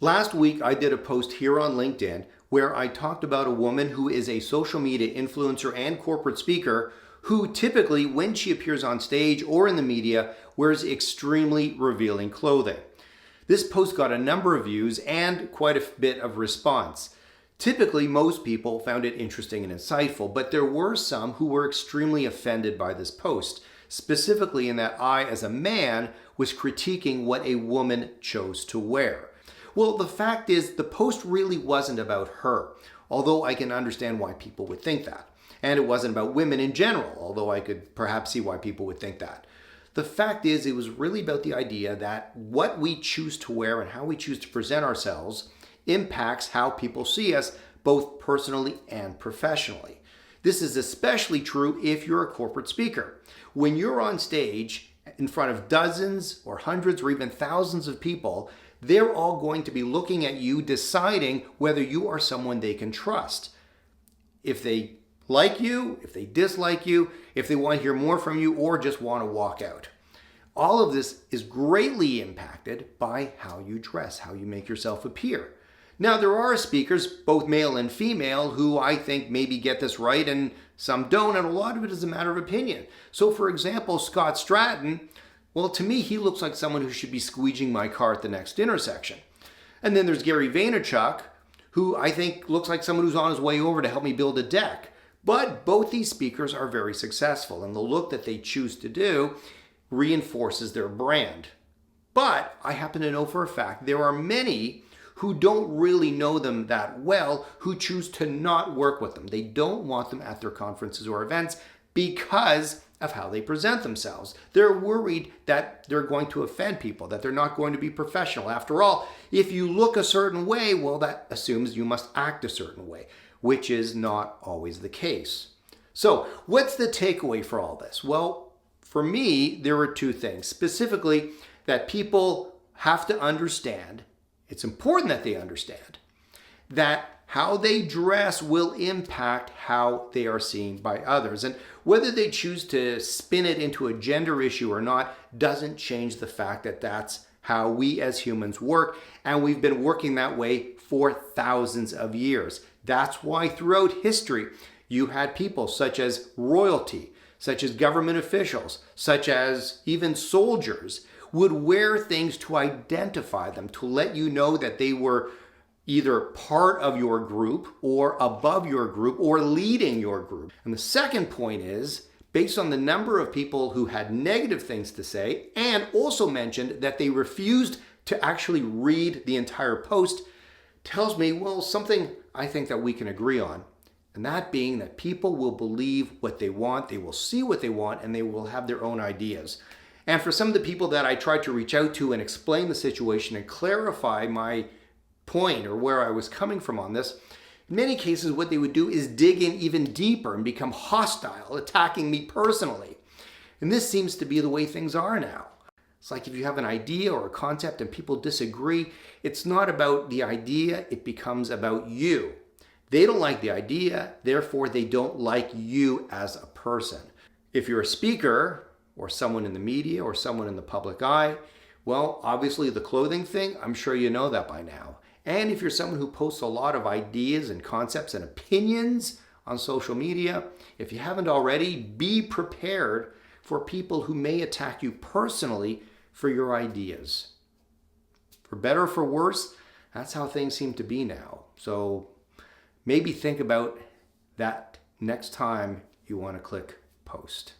Last week, I did a post here on LinkedIn where I talked about a woman who is a social media influencer and corporate speaker who typically, when she appears on stage or in the media, wears extremely revealing clothing. This post got a number of views and quite a bit of response. Typically, most people found it interesting and insightful, but there were some who were extremely offended by this post, specifically in that I, as a man, was critiquing what a woman chose to wear. Well, the fact is, the post really wasn't about her, although I can understand why people would think that. And it wasn't about women in general, although I could perhaps see why people would think that. The fact is, it was really about the idea that what we choose to wear and how we choose to present ourselves impacts how people see us, both personally and professionally. This is especially true if you're a corporate speaker. When you're on stage in front of dozens or hundreds or even thousands of people, they're all going to be looking at you, deciding whether you are someone they can trust. If they like you, if they dislike you, if they want to hear more from you, or just want to walk out. All of this is greatly impacted by how you dress, how you make yourself appear. Now, there are speakers, both male and female, who I think maybe get this right and some don't, and a lot of it is a matter of opinion. So, for example, Scott Stratton, well, to me, he looks like someone who should be squeegeeing my car at the next intersection. And then there's Gary Vaynerchuk, who I think looks like someone who's on his way over to help me build a deck. But both these speakers are very successful, and the look that they choose to do reinforces their brand. But I happen to know for a fact there are many who don't really know them that well who choose to not work with them. They don't want them at their conferences or events because of how they present themselves. They're worried that they're going to offend people, that they're not going to be professional. After all, if you look a certain way, well, that assumes you must act a certain way, which is not always the case. So, what's the takeaway for all this? Well, for me, there are two things. Specifically, that people have to understand, it's important that they understand, that how they dress will impact how they are seen by others. And whether they choose to spin it into a gender issue or not doesn't change the fact that that's how we as humans work, and we've been working that way for thousands of years. That's why throughout history, you had people such as royalty, such as government officials, such as even soldiers, would wear things to identify them, to let you know that they were either part of your group or above your group or leading your group. And the second point is, based on the number of people who had negative things to say and also mentioned that they refused to actually read the entire post, tells me, well, something I think that we can agree on. And that being that people will believe what they want, they will see what they want, and they will have their own ideas. And for some of the people that I tried to reach out to and explain the situation and clarify my point or where I was coming from on this, in many cases what they would do is dig in even deeper and become hostile, attacking me personally. And this seems to be the way things are now. It's like if you have an idea or a concept and people disagree, it's not about the idea, it becomes about you. They don't like the idea, therefore they don't like you as a person. If you're a speaker or someone in the media or someone in the public eye, well, obviously the clothing thing, I'm sure you know that by now. And if you're someone who posts a lot of ideas and concepts and opinions on social media, if you haven't already, be prepared for people who may attack you personally for your ideas. For better or for worse, that's how things seem to be now. So maybe think about that next time you want to click post.